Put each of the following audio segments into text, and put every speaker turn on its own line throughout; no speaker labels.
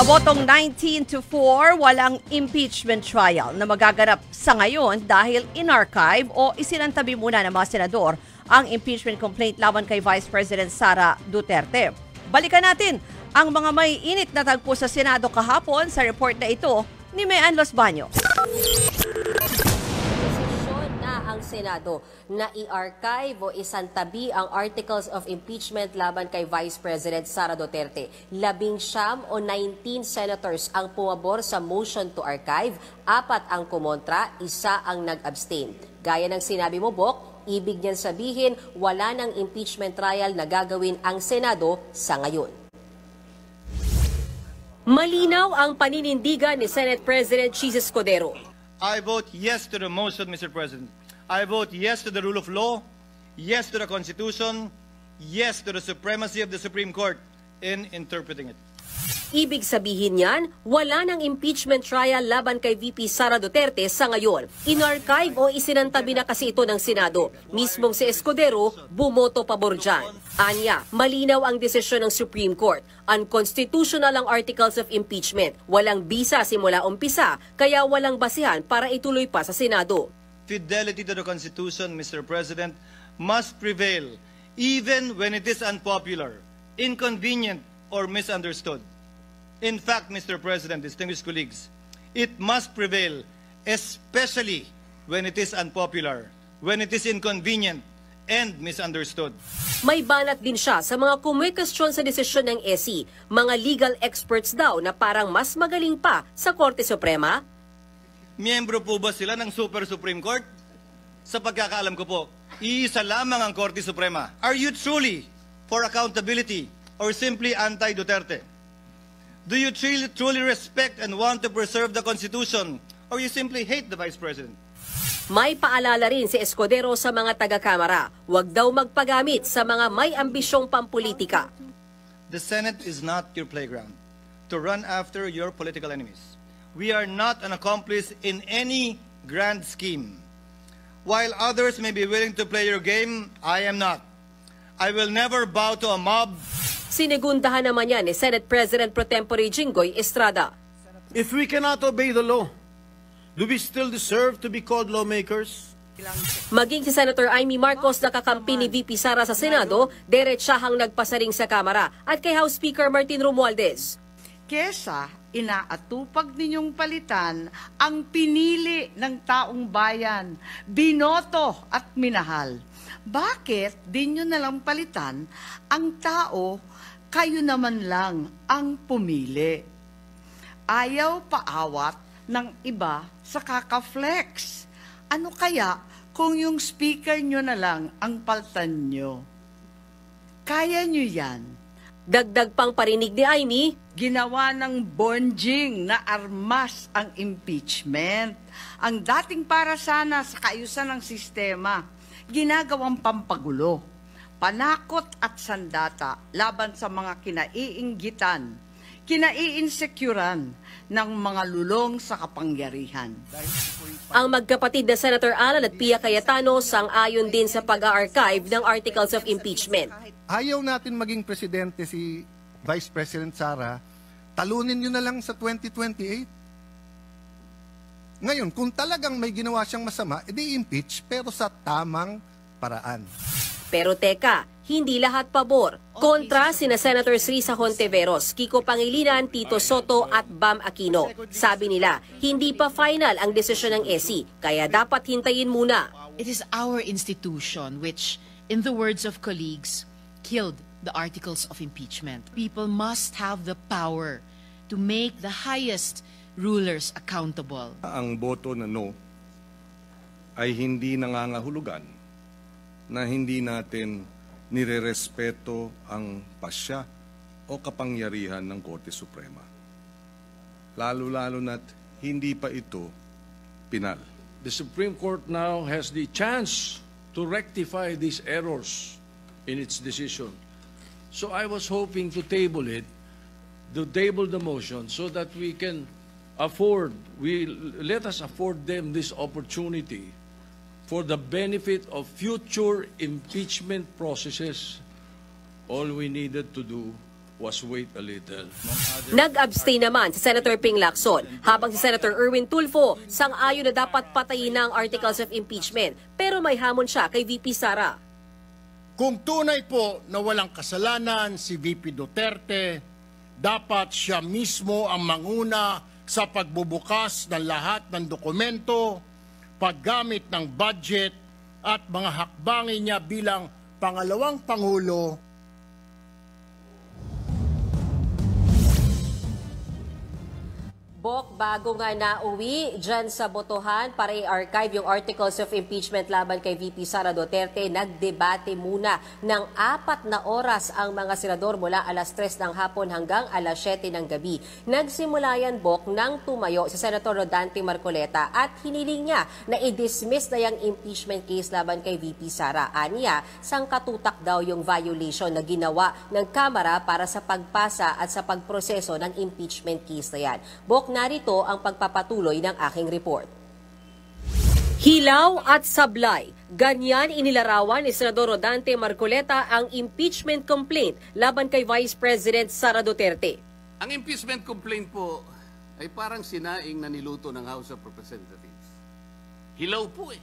Sa botong 19-4, walang impeachment trial na magaganap sa ngayon dahil in-archive o isinantabi muna ng mga senador ang impeachment complaint laban kay Vice President Sara Duterte. Balikan natin ang mga may init na tagpo sa Senado kahapon sa report na ito ni Mean Los Baños. Ang Senado na i-archive o isantabi ang articles of impeachment laban kay Vice President Sara Duterte. 19 o 19 senators ang pumabor sa motion to archive, 4 ang kumontra, 1 ang nag-abstain. Gaya ng sinabi mo, Bok, ibig niyan sabihin wala ng impeachment trial na gagawin ang Senado sa ngayon. Malinaw ang paninindigan ni Senate President Chis Escudero.
I vote yes to the motion, Mr. President. I vote yes to the rule of law, yes to the Constitution, yes to the supremacy of the Supreme Court in interpreting it.
Ibig sabihin niyan, wala ng impeachment trial laban kay VP Sara Duterte sa ngayon. In-archive o isinantabi na kasi ito ng Senado. Mismong si Escudero, bumoto pabor dyan. Anya, malinaw ang desisyon ng Supreme Court. Unconstitutional ang articles of impeachment. Walang bisa simula umpisa, kaya walang basihan para ituloy pa sa Senado.
Fidelity to the Constitution, Mr. President, must prevail even when it is unpopular, inconvenient, or misunderstood. In fact, Mr. President, distinguished colleagues, it must prevail especially when it is unpopular, when it is inconvenient, and misunderstood.
May banat din siya sa mga kumwestiyon sa desisyon ng SC, mga legal experts daw na parang mas magaling pa sa Korte Suprema.
Miyembro po ba sila ng Super Supreme Court? Sa pagkakaalam ko po, iisa lamang ang Korte Suprema. Are you truly for accountability or simply anti-Duterte? Do you truly respect and want to preserve the Constitution or you simply hate the Vice President?
May paalala rin si Escudero sa mga taga-Kamara, huwag daw magpagamit sa mga may ambisyong pampolitika.
The Senate is not your playground to run after your political enemies. We are not an accomplice in any grand scheme. While others may be willing to play your game, I am not. I will never bow to a mob.
Sinigundahan naman yan ni Senate President Pro Tempore Jinggoy Estrada.
If we cannot obey the law, do we still deserve to be called lawmakers?
Maging si Senator Amy Marcos na kakampi ni VP Sara sa Senado, diretsahang nagpasaring sa Kamara at kay House Speaker Martin Romualdez.
Kesa inaatupag ninyong palitan ang pinili ng taong bayan, binoto at minahal. Bakit di nyo nalang palitan ang tao, kayo naman lang ang pumili? Ayaw paawat ng iba sa kakaflex. Ano kaya kung yung speaker nyo na lang ang paltan nyo? Kaya nyo yan.
Dagdag pang parinig ni Amy,
ginawa ng bonjing na armas ang impeachment. Ang dating para sana sa kaayusan ng sistema, ginagawang pampagulo, panakot at sandata laban sa mga kinaiinggitan, kinaiinsecuran ng mga lulong sa kapangyarihan.
Ang magkapatid na Senator Alan at Pia Cayetano sang-ayon din sa pag-archive ng articles of impeachment.
Ayaw natin maging presidente si Vice President Sara, talunin nyo na lang sa 2028. Ngayon, kung talagang may ginawa siyang masama, edi impeach pero sa tamang paraan.
Pero teka, hindi lahat pabor. Kontra sina Senators Risa Hontiveros, Kiko Pangilinan, Tito Soto at Bam Aquino. Sabi nila, hindi pa final ang desisyon ng SC, kaya dapat hintayin muna.
It is our institution which, in the words of colleagues, killed the articles of impeachment. People must have the power to make the highest rulers accountable.
Ang boto na no ay hindi nangangahulugan na hindi natin nirerespeto ang pasya o kapangyarihan ng Korte Suprema. Lalo-lalo na't hindi pa ito pinal.
The Supreme Court now has the chance to rectify these errors in its decision. So I was hoping to table the motion so that we can let us afford them this opportunity for the benefit of future impeachment processes. All we needed to do was wait a little.
Nag-abstain naman si Senator Ping Lacson, habang si Senator Erwin Tulfo sang-ayon na dapat patayin na ang articles of impeachment, pero may hamon siya kay VP Sara.
Kung tunay po na walang kasalanan si VP Duterte, dapat siya mismo ang manguna sa pagbubukas ng lahat ng dokumento, paggamit ng budget at mga hakbangin niya bilang pangalawang Pangulo.
Bok, bago nga nauwi dyan sa botohan para i-archive yung articles of impeachment laban kay VP Sara Duterte, nagdebate muna ng 4 na oras ang mga senador mula alas 3 ng hapon hanggang alas 7 ng gabi. Nagsimula yan, Bok, nang tumayo si Senator Rodante Marcoleta at hiniling niya na i-dismiss na yung impeachment case laban kay VP Sara. Aniya, sangkatutak daw yung violation na ginawa ng Kamara para sa pagpasa at sa pagproseso ng impeachment case na yan. Bok, narito ang pagpapatuloy ng aking report. Hilaw at sablay. Ganyan inilarawan ni Senador Rodante Marcoleta ang impeachment complaint laban kay Vice President Sara Duterte.
Ang impeachment complaint po ay parang sinaing na niluto ng House of Representatives. Hilaw po eh.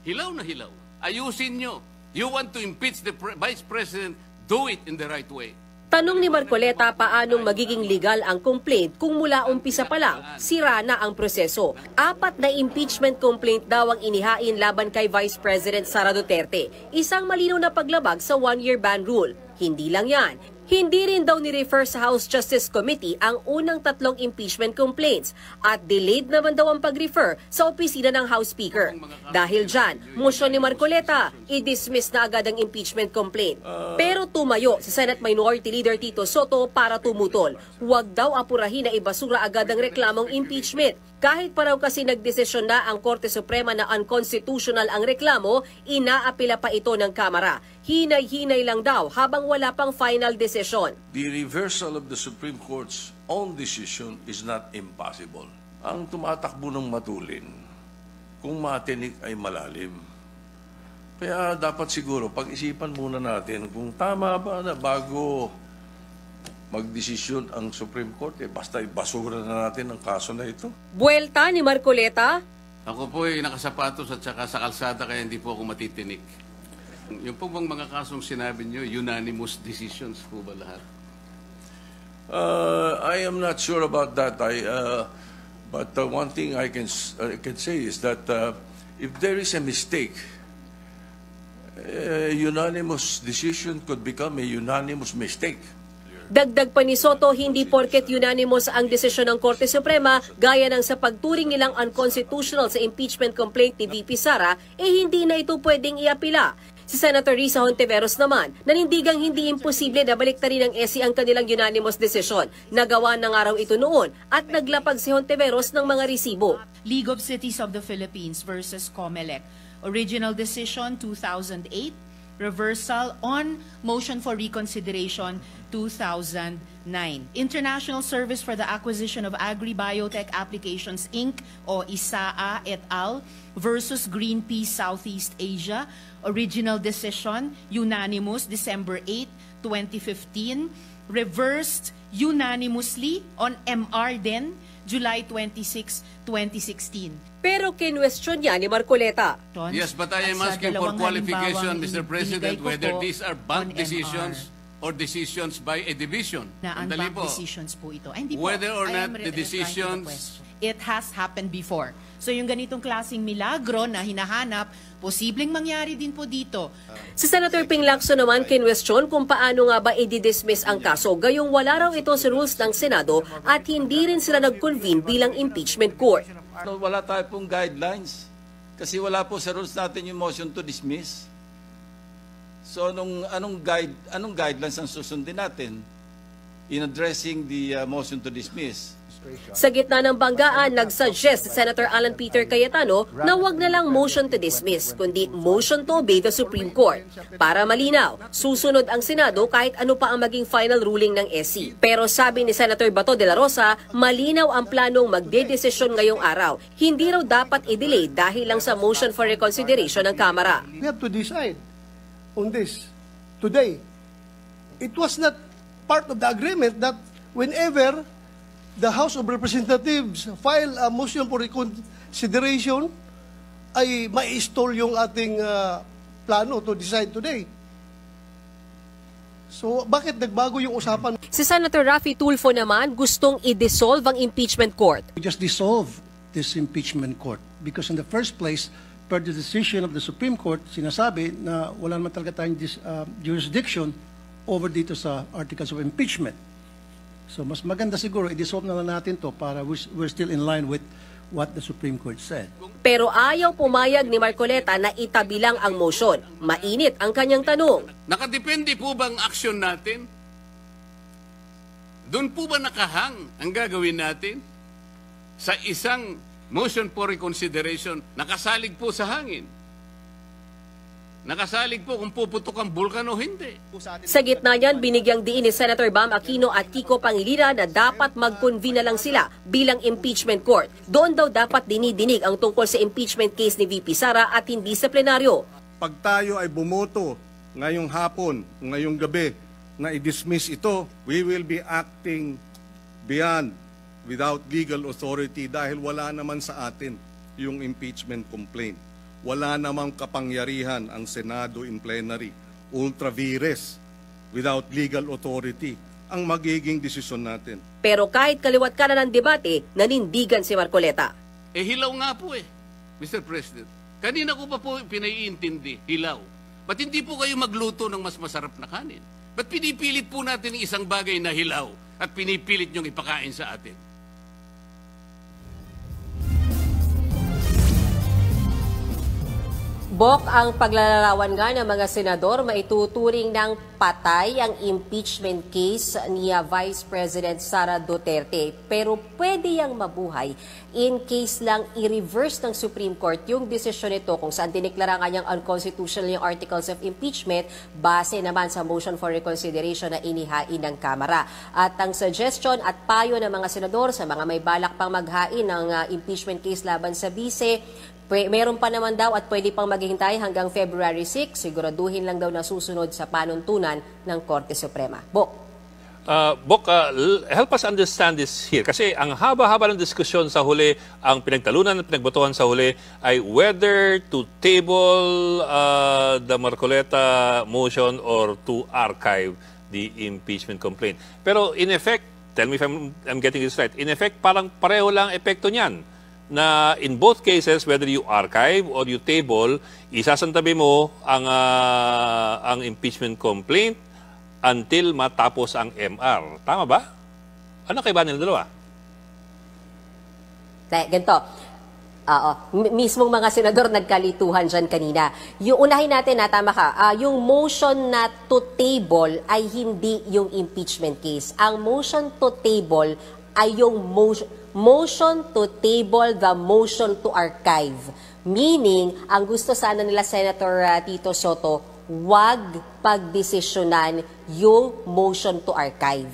Hilaw na hilaw. Ayusin nyo. You want to impeach the Vice President, do it in the right way.
Tanong ni Marcoleta paanong magiging legal ang complaint kung mula umpisa pa lang, sira na ang proseso. 4 na impeachment complaint daw ang inihain laban kay Vice President Sara Duterte. Isang malinaw na paglabag sa 1-year ban rule. Hindi lang yan. Hindi rin daw ni-refer sa House Justice Committee ang unang 3 impeachment complaints at delayed naman daw ang pag-refer sa opisina ng House Speaker. Dahil dyan, motion ni Marcoleta, i-dismiss na agad ang impeachment complaint. Pero tumayo si Senate Minority Leader Tito Soto para tumutol. Huwag daw apurahin na ibasura agad ang reklamong impeachment. Kahit pa raw kasi nagdesisyon na ang Korte Suprema na unconstitutional ang reklamo, inaapila pa ito ng Kamara. Hinay-hinay lang daw habang wala pang final decision.
The reversal of the Supreme Court's own decision is not impossible. Ang tumatakbo ng matulin, kung matinik ay malalim. Kaya dapat siguro pag-isipan muna natin kung tama ba na bago magdesisyon ang Supreme Court, basta ibasura na natin ang kaso na ito.
Buwelta ni Marcoleta.
Ako po ay nakasapatos at saka sa kalsada kaya hindi po ako matitinik. Yung po bang mga kasong sinabi nyo, unanimous decisions po ba lahat?
I am not sure about that. But one thing I can say is that if there is a mistake, a unanimous decision could become a unanimous mistake.
Dagdag pa ni Soto, hindi porket unanimous ang desisyon ng Korte Suprema, gaya ng sa pagturing nilang unconstitutional sa impeachment complaint ni VP Sara, hindi na ito pwedeng iapila. Si Senator Risa Hontiveros naman, nanindigang hindi imposible na baliktarin ng SC ang kanilang unanimous decision. Nagawa ng araw ito noon at naglapag si Hontiveros ng mga resibo.
League of Cities of the Philippines versus COMELEC. Original decision 2008. Reversal on motion for reconsideration 2009. International Service for the Acquisition of Agri-Biotech Applications Inc. o ISAA et al. Versus Greenpeace Southeast Asia. Original decision, unanimous, December 8, 2015. Reversed unanimously on MR din, July 26, 2016.
Pero kinwestiyon niya ni Marcoleta.
Yes, but I am asking for qualification, Mr. President, whether these are bank decisions or decisions by a division.
Na ang bank decisions po ito. Hindi po.
Whether or
I
not
am
the
replying to
decisions...
question. It has happened before. So yung ganitong klaseng milagro na hinahanap, posibleng mangyari din po dito.
Si Senator Ping Lacson naman kinwestiyon kung paano nga ba i-dismiss ang kaso, gayong wala raw ito sa rules ng Senado at hindi rin sila nag-convene bilang impeachment court.
No, wala tayo pong guidelines kasi wala po sa rules natin yung motion to dismiss. So anong guidelines ang susundin natin in addressing the motion to dismiss?
Sa gitna ng banggaan, nagsuggest si Senator Alan Peter Cayetano na wag na lang motion to dismiss, kundi motion to obey the Supreme Court. Para malinaw, susunod ang Senado kahit ano pa ang maging final ruling ng SC. Pero sabi ni Senator Bato de la Rosa, malinaw ang planong magdedesisyon ngayong araw. Hindi raw dapat i-delay dahil lang sa motion for reconsideration ng Kamara.
We have to decide on this today. It was not part of the agreement that whenever the House of Representatives file a motion for reconsideration, ay ma-install yung ating plano to decide today. So, bakit nagbago yung usapan?
Si Senator Raffy Tulfo naman gustong i-dissolve ang impeachment court.
We just dissolve this impeachment court because in the first place, per the decision of the Supreme Court, sinasabi na wala naman talaga tayong jurisdiction over dito sa articles of impeachment. So mas maganda siguro i-dissolve na lang natin to para we're still in line with what the Supreme Court said.
Pero ayaw pumayag ni Marcoleta na itabi lang ang motion. Mainit ang kanyang tanong.
Nakadepende po bang aksyon natin? Doon po ba nakahang ang gagawin natin? Sa isang motion for reconsideration, nakasalig po sa hangin. Nakasalig po kung puputok ang bulkan o hindi.
Sa gitna niyan, binigyang diin ni Senator Bam Aquino at Kiko Pangilinan na dapat mag-convene na lang sila bilang impeachment court. Doon daw dapat dinidinig ang tungkol sa impeachment case ni VP Sara at hindi sa plenaryo.
Pag tayo ay bumoto ngayong hapon, ngayong gabi, na i-dismiss ito, we will be acting beyond, without legal authority dahil wala naman sa atin yung impeachment complaint. Wala namang kapangyarihan ang Senado in plenary, ultra vires, without legal authority, ang magiging desisyon natin.
Pero kahit kaliwat ka na ng debate, nanindigan si Marcoleta.
Hilaw nga po Mr. President. Kanina ko pa po pinaiintindi, hilaw. Ba't hindi po kayo magluto ng mas masarap na kanin? Ba't pinipilit po natin ang isang bagay na hilaw at pinipilit niyong ipakain sa atin?
Bok, ang paglalarawan nga ng mga senador, maituturing ng patay ang impeachment case ni Vice President Sara Duterte. Pero pwede yang mabuhay in case lang i-reverse ng Supreme Court yung desisyon nito kung saan diniklara nga niyang unconstitutional yung articles of impeachment base naman sa motion for reconsideration na inihain ng Kamara. At ang suggestion at payo ng mga senador sa mga may balak pang maghain ng impeachment case laban sa vice, meron pa naman daw at pwede pang maghihintay hanggang February 6. Siguraduhin lang daw na susunod sa panuntunan ng Korte Suprema. Bok.
Bok, help us understand this here. Kasi ang haba-haba ng diskusyon sa huli, ang pinagtalunan at pinagbotohan sa huli ay whether to table the Marcoleta motion or to archive the impeachment complaint. Pero in effect, tell me if I'm getting this right, in effect parang pareho lang epekto niyan. Na in both cases, whether you archive or you table, isasantabi mo ang impeachment complaint until matapos ang MR. Tama ba? Ano kaiba nila dalawa?
Ganito. Mismong mga senador nagkalituhan dyan kanina. Yung unahin natin, tama ka, yung motion na to table ay hindi yung impeachment case. Ang motion to table ay yung motion to table the motion to archive. Meaning, ang gusto sana nila Senator Tito Soto, wag pagdesisyonan yung motion to archive.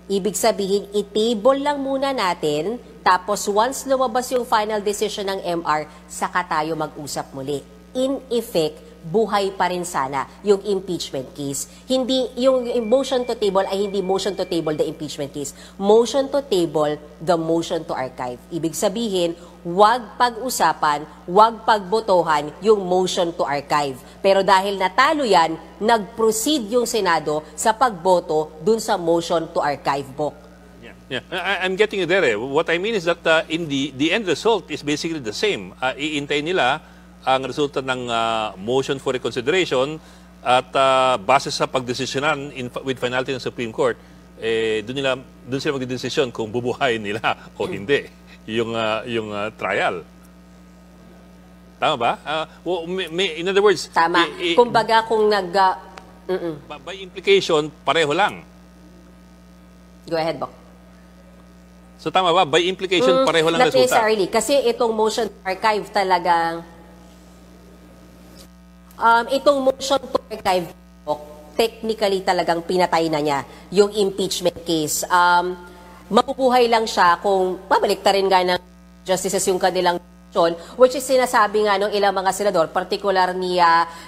Ibig sabihin, i-table lang muna natin, tapos once lumabas yung final decision ng MR, saka tayo mag-usap muli. In effect, buhay pa rin sana yung impeachment case. Hindi, yung motion to table ay hindi motion to table the impeachment case. Motion to table the motion to archive. Ibig sabihin, wag pag-usapan, wag pagbotohan yung motion to archive. Pero dahil natalo yan, nag-proceed yung Senado sa pagboto dun sa motion to archive, Bok.
Yeah. I'm getting you there. What I mean is that in the end result is basically the same. Iintay nila ang resulta ng motion for reconsideration at base sa pagdesisyonan with finality ng Supreme Court, doon sila magdedesisyon kung bubuhayin nila o hindi yung trial. Tama ba? In other words,
tama. Kumbaga kung
by implication, pareho lang.
Go ahead, Bok.
So tama ba? By implication, pareho lang resulta.
Not necessarily. Kasi itong motion to archive talagang itong motion to archive, technically talagang pinatay na niya yung impeachment case. Mapupuhay lang siya kung pabaliktarin nga ng justices yung kanilang motion, which is sinasabi nga ng ilang mga senador, particular ni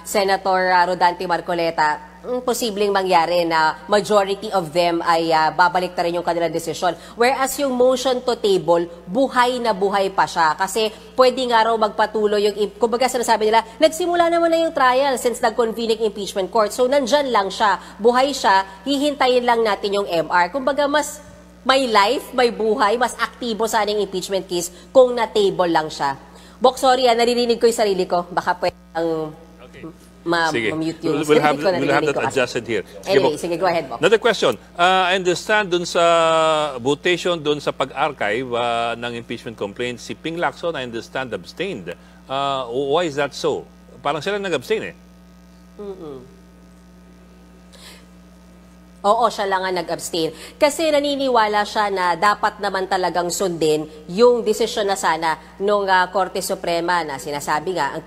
Senator Rodante Marcoleta, posibleng mangyari na majority of them ay babalik na rin yung kanilang desisyon. Whereas yung motion to table, buhay na buhay pa siya. Kasi pwede nga raw magpatuloy yung, kumbaga sinasabi nila, nagsimula naman na yung trial since nag-convene yung impeachment court. So nandyan lang siya, buhay siya, hihintayin lang natin yung MR. Kumbaga mas may life, may buhay, mas aktibo sana yung impeachment case kung na-table lang siya. Bok, sorry, naririnig ko yung sarili ko. Baka pwede ang
Sige.
ma-mute yung
We'll have,
sarili ko.
we'll have
Naririnig
that
ko kasi.
adjusted here.
Anyway,
Bok.
sige, go ahead, Bok.
Another question. I understand dun sa votation, dun sa pag-archive ng impeachment complaint, si Ping Lacson, I understand, abstained. Why is that so? Parang sila nag-abstain eh.
Oo, siya lang ang nag-abstain. Kasi naniniwala siya na dapat naman talagang sundin yung desisyon na sana nung Korte Suprema na sinasabi nga, ang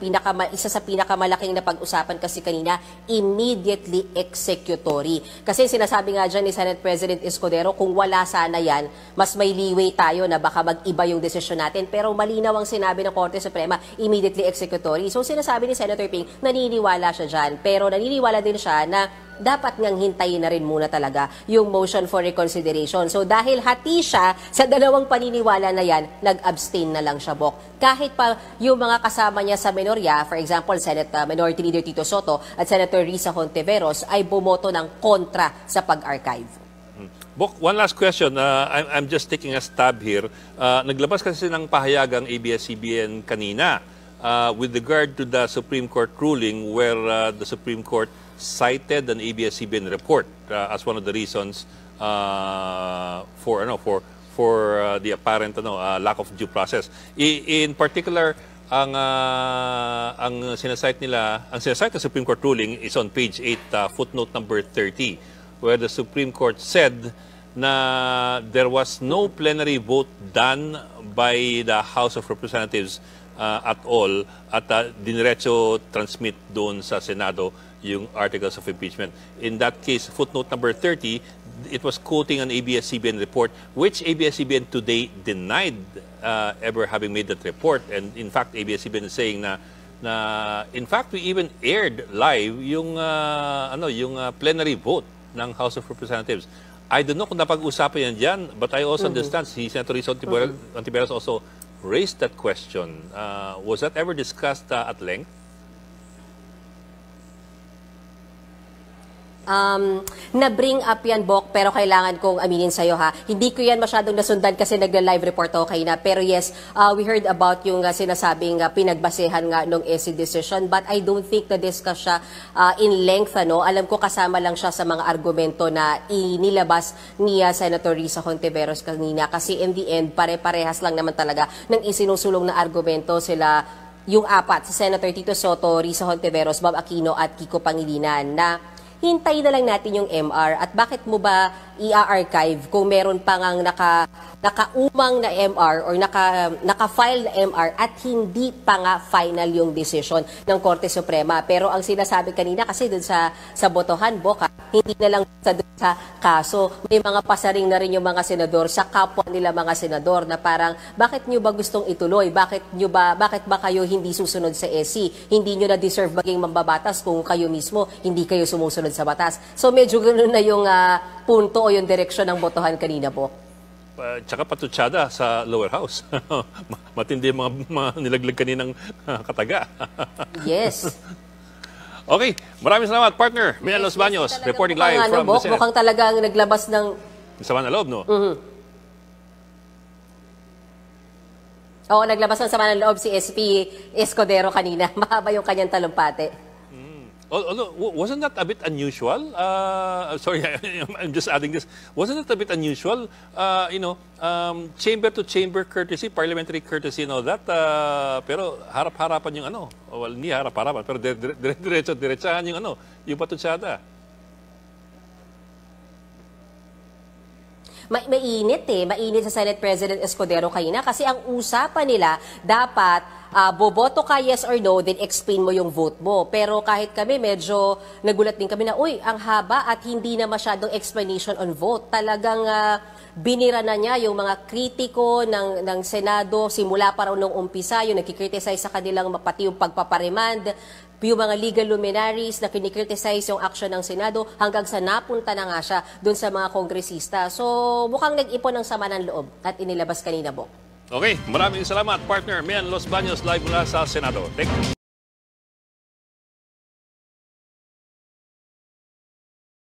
isa sa pinakamalaking na pag-usapan kasi kanina, immediately executory. Kasi sinasabi nga dyan ni Senate President Escudero, kung wala sana yan, mas may leeway tayo na baka mag-iba yung desisyon natin. Pero malinaw ang sinabi ng Korte Suprema, immediately executory. So sinasabi ni Senator Ping, naniniwala siya dyan. Pero naniniwala din siya na dapat ngang hintayin na rin muna talaga yung motion for reconsideration. So dahil hati siya sa dalawang paniniwala na yan, nag-abstain na lang siya, Bok. Kahit pa yung mga kasama niya sa minorya, for example, Senate Minority Leader Tito Soto at Senator Risa Hontiveros, ay bumoto ng kontra sa pag-archive.
Bok, one last question. I'm just taking a stab here. Naglabas kasi ng pahayagang ABS-CBN kanina with regard to the Supreme Court ruling where the Supreme Court cited an ABS-CBN report as one of the reasons for the apparent lack of due process. In particular, ang sinasite nila, ang sinasite ng Supreme Court ruling is on page 8, footnote number 30, where the Supreme Court said na there was no plenary vote done by the House of Representatives at all at diniretso transmit doon sa Senado yung articles of impeachment. In that case, footnote number 30, it was quoting an ABS-CBN report, which ABS-CBN today denied ever having made that report. And in fact, ABS-CBN is saying na in fact, we even aired live yung plenary vote ng House of Representatives. I don't know kung napag-usapan yan dyan, but I also understand si Senator Risa Hontiveros also raised that question. Was that ever discussed at length?
Na-bring up yan, Bok, pero kailangan kong aminin sa'yo, ha. Hindi ko yan masyadong nasundan kasi nagla-live report ako kayo na. Pero yes, we heard about yung sinasabing pinagbasehan nga nung SC decision, but I don't think na-discuss siya in length, ano. Alam ko kasama lang siya sa mga argumento na inilabas ni Senator Risa Hontiveros kanina. Kasi in the end, pare-parehas lang naman talaga ng isinusulong na argumento sila yung apat, si Senator Tito Soto, Risa Hontiveros, Bob Aquino at Kiko Pangilinan na hintayin na lang natin yung MR. At bakit mo ba i-archive kung meron pa ngang nakaumang na MR or naka-file na MR at hindi pa nga final yung decision ng Korte Suprema. Pero ang sinasabi kanina kasi dun sa botohan, Boka, hindi na lang sa kaso. May mga pasaring na rin yung mga senador sa kapwa nila mga senador na parang bakit nyo ba gustong ituloy? Bakit ba kayo hindi susunod sa SC? Hindi nyo na deserve maging mambabatas kung kayo mismo hindi kayo sumusunod sa batas. So medyo ganoon na yung punto o yung direksyon ng botohan kanina po.
Tsaka patutsada sa lower house. Matindi yung mga nilaglag kaninang kataga.
Yes.
Okay, maraming salamat, partner. Mian Los Baños, reporting live from the Senate.
Mukhang talagang naglabas ng...
Sama na loob, no?
Oo, naglabas ng sama ng loob si SP Escudero kanina. Mahaba yung kanyang talumpate.
Although, wasn't that a bit unusual? Sorry, I'm just adding this. Wasn't that a bit unusual? Chamber-to-chamber courtesy, parliamentary courtesy and all that. Pero harap-harapan yung well, hindi harap-harapan, pero diretsahan yung yung patutsada.
Mainit mainit sa Senate President Escudero kanina kasi ang usapan nila dapat boboto ka yes or no, then explain mo yung vote mo. Pero kahit kami, medyo nagulat din kami na, uy, ang haba at hindi na masyadong explanation on vote. Talagang binira na niya yung mga kritiko ng Senado, simula pa raw nung umpisa, yung nagkikriticize sa kanilang pati yung pagpaparemand. yung mga legal luminaries na kinikriticize yung action ng Senado hanggang sa napunta na nga siya dun sa mga kongresista. So mukhang nag-ipon ng sama ng loob at inilabas kanina, Bok.
Okay, maraming salamat, partner Mian Los Baños, live mula sa Senado. Thank you.